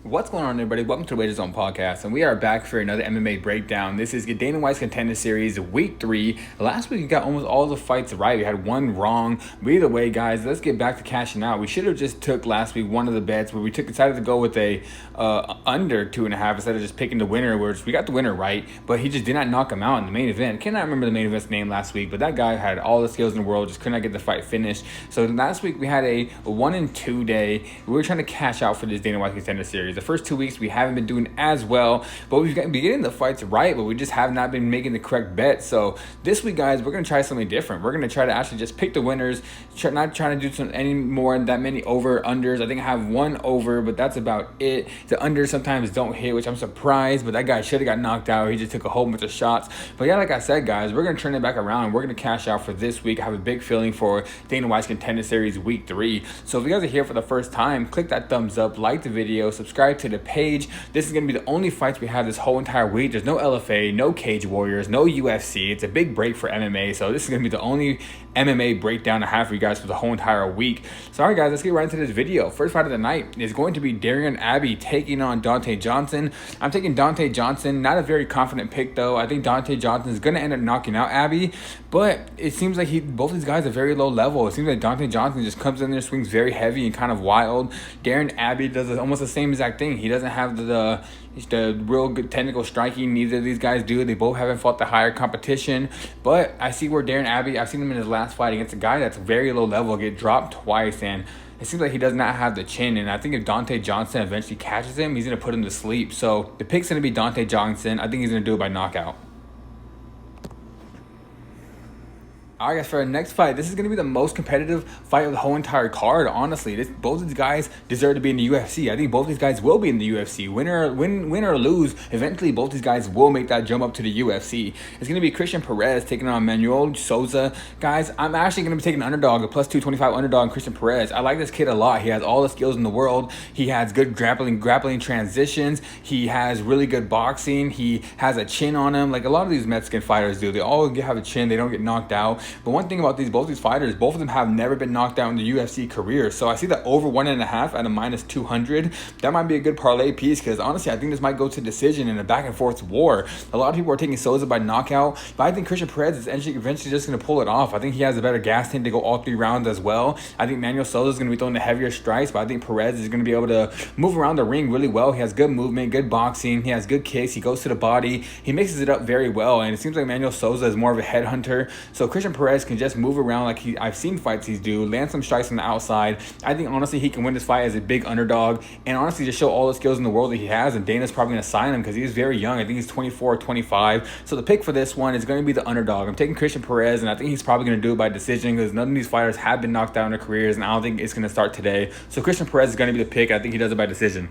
What's going on, everybody? Welcome to the Wager Zone Podcast, and we are back for another MMA breakdown. This is Dana White's Contender Series, Week 3. Last week, we got almost all the fights right. We had one wrong. But either way, guys, let's get back to cashing out. We should have just took last week one of the bets, but we decided to go with a under 2.5 instead of just picking the winner, which we got the winner right, but he just did not knock him out in the main event. Cannot remember the main event's name last week, but that guy had all the skills in the world, just could not get the fight finished. So last week, we had a 1-2 day. We were trying to cash out for this Dana White Contender Series. The first 2 weeks we haven't been doing as well, but we've been getting the fights right, but we just have not been making the correct bets. So this week, guys, we're going to try something different. We're going to try to actually just pick the winners, not trying to do any more that many over-unders. I think I have one over, but that's about it. The unders sometimes don't hit, which I'm surprised, but that guy should have got knocked out. He just took a whole bunch of shots. But yeah, like I said, guys, we're going to turn it back around. We're going to cash out for this week. I have a big feeling for Dana White's Contender Series Week 3. So if you guys are here for the first time, click that thumbs up, like the video, subscribe to the page. This is going to be the only fights we have this whole entire week. There's no LFA, no Cage Warriors, no UFC. It's a big break for MMA. So this is going to be the only MMA breakdown I have for you guys for the whole entire week. So all right, guys, let's get right into this video. First fight of the night is going to be Darian Abbey taking on Dante Johnson. I'm taking Dante Johnson. Not a very confident pick, though. I think Dante Johnson is going to end up knocking out Abbey, but it seems like both these guys are very low level. It seems like Dante Johnson just comes in there, swings very heavy and kind of wild. Darren Abbey does almost the same exact thing. He doesn't have the real good technical striking. Neither of these guys do. They both haven't fought the higher competition. But I see where Darren Abbey, I've seen him in his last fight against a guy that's very low level, get dropped twice, and it seems like he does not have the chin. And I think if Dante Johnson eventually catches him, he's going to put him to sleep. So the pick's going to be Dante Johnson. I think he's going to do it by knockout. All right, guys, for our next fight, this is going to be the most competitive fight of the whole entire card, honestly. Both of these guys deserve to be in the UFC. I think both these guys will be in the UFC. Win or lose, eventually both these guys will make that jump up to the UFC. It's going to be Christian Perez taking on Manuel Sousa. Guys, I'm actually going to be taking an underdog, a plus 225 underdog in Christian Perez. I like this kid a lot. He has all the skills in the world. He has good grappling transitions. He has really good boxing. He has a chin on him. Like a lot of these Mexican fighters do. They all have a chin. They don't get knocked out. But one thing about both these fighters, both of them have never been knocked out in the UFC career. So I see that over 1.5 at a minus 200. That might be a good parlay piece because honestly, I think this might go to decision in a back and forth war. A lot of people are taking Sousa by knockout, but I think Christian Perez is eventually just going to pull it off. I think he has a better gas tank to go all 3 rounds as well. I think Manuel Sousa is going to be throwing the heavier strikes, but I think Perez is going to be able to move around the ring really well. He has good movement, good boxing. He has good kicks. He goes to the body. He mixes it up very well, and it seems like Manuel Sousa is more of a headhunter. So Christian Perez can just move around like I've seen fights he's do, land some strikes on the outside. I think honestly he can win this fight as a big underdog and honestly just show all the skills in the world that he has, and Dana's probably going to sign him because he's very young. I think he's 24 or 25. So the pick for this one is going to be the underdog. I'm taking Christian Perez, and I think he's probably going to do it by decision because none of these fighters have been knocked out in their careers, and I don't think it's going to start today. So Christian Perez is going to be the pick. I think he does it by decision.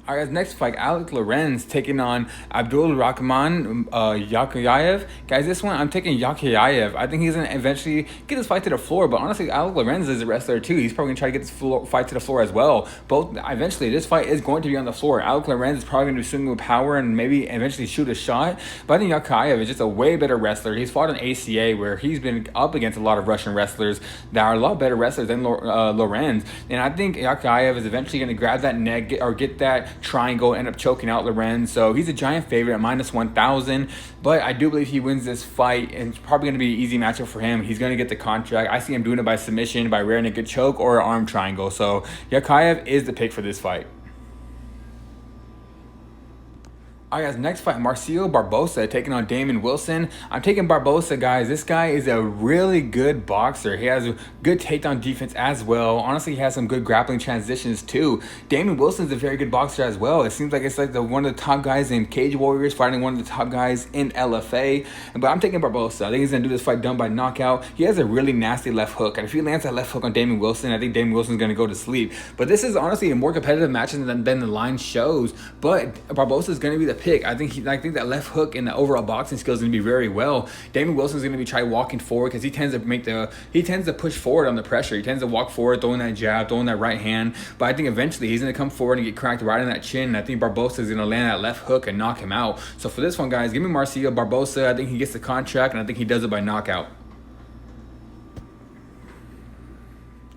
All right, guys, next fight, Alex Lorenz taking on Abdul Rahman Yakhyaev. Guys, this one, I'm taking Yakhyaev. I think he's going to eventually get this fight to the floor, but honestly, Alex Lorenz is a wrestler too. He's probably going to try to get this fight to the floor as well. Eventually, this fight is going to be on the floor. Alex Lorenz is probably going to be swinging with power and maybe eventually shoot a shot, but I think Yakhyaev is just a way better wrestler. He's fought in ACA where he's been up against a lot of Russian wrestlers that are a lot better wrestlers than Lorenz, and I think Yakhyaev is eventually going to grab that neck or get that triangle, end up choking out Lorenz. So he's a giant favorite at minus 1,000, but I do believe he wins this fight, and it's probably going to be an easy matchup for him. He's going to get the contract. I see him doing it by submission, by rear naked choke, or arm triangle. So Yakhyaev is the pick for this fight. All right, guys, next fight, Marcelo Barbosa taking on Damon Wilson. I'm taking Barbosa, guys. This guy is a really good boxer. He has a good takedown defense as well. Honestly, he has some good grappling transitions too. Damon Wilson is a very good boxer as well. It seems like it's like one of the top guys in Cage Warriors fighting one of the top guys in LFA. But I'm taking Barbosa. I think he's going to do this fight done by knockout. He has a really nasty left hook, and if he lands that left hook on Damon Wilson, I think Damon Wilson's going to go to sleep. But this is honestly a more competitive match than the line shows. But Barbosa is going to be the pick. I think that left hook and the overall boxing skills is going to be very well. Damon Wilson's going to be trying walking forward because he tends to push forward on the pressure. He tends to walk forward, throwing that jab, throwing that right hand. But I think eventually he's going to come forward and get cracked right in that chin. And I think Barbosa is going to land that left hook and knock him out. So for this one, guys, give me Marcelo Barbosa. I think he gets the contract, and I think he does it by knockout.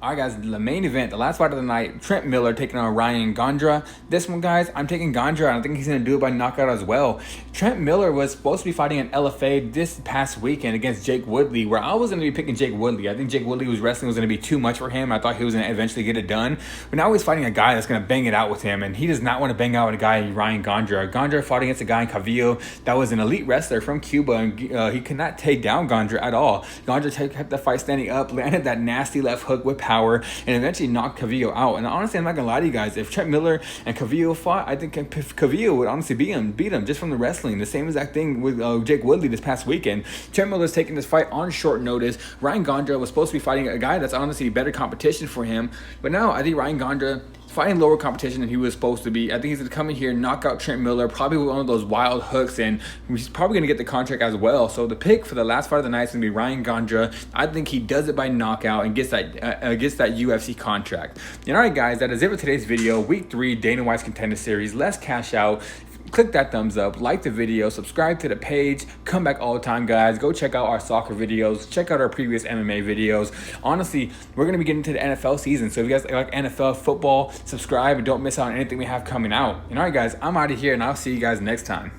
All right, guys, the main event, the last fight of the night, Trent Miller taking on Yakhyaev. This one, guys, I'm taking Gandra, and I think he's going to do it by knockout as well. Trent Miller was supposed to be fighting an LFA this past weekend against Jake Woodley, where I was going to be picking Jake Woodley. I think Jake Woodley's wrestling was going to be too much for him. I thought he was going to eventually get it done. But now he's fighting a guy that's going to bang it out with him, and he does not want to bang out with a guy, Yakhyaev. Gandra fought against a guy in Cavillo that was an elite wrestler from Cuba, and he could not take down Gandra at all. Gandra kept the fight standing up, landed that nasty left hook with power, and eventually knocked Cavillo out. And honestly, I'm not gonna lie to you guys, if Trent Miller and Cavillo fought, I think Cavillo would honestly beat him just from the wrestling. The same exact thing with Jake Woodley this past weekend. Trent Miller's taking this fight on short notice. Yakhyaev was supposed to be fighting a guy that's honestly better competition for him, but now I think Yakhyaev fighting lower competition than he was supposed to be. I think he's going to come in here, knock out Trent Miller, probably with one of those wild hooks, and he's probably going to get the contract as well. So the pick for the last fight of the night is going to be Yakhyaev. I think he does it by knockout and gets that UFC contract. And all right, guys, that is it for today's video. Week 3, Dana White's Contender Series. Let's cash out. Click that thumbs up, like the video, subscribe to the page, come back all the time, guys. Go check out our soccer videos, check out our previous MMA videos. Honestly, we're going to be getting to the NFL season, so if you guys like NFL football, subscribe and don't miss out on anything we have coming out. And all right, guys, I'm out of here, and I'll see you guys next time.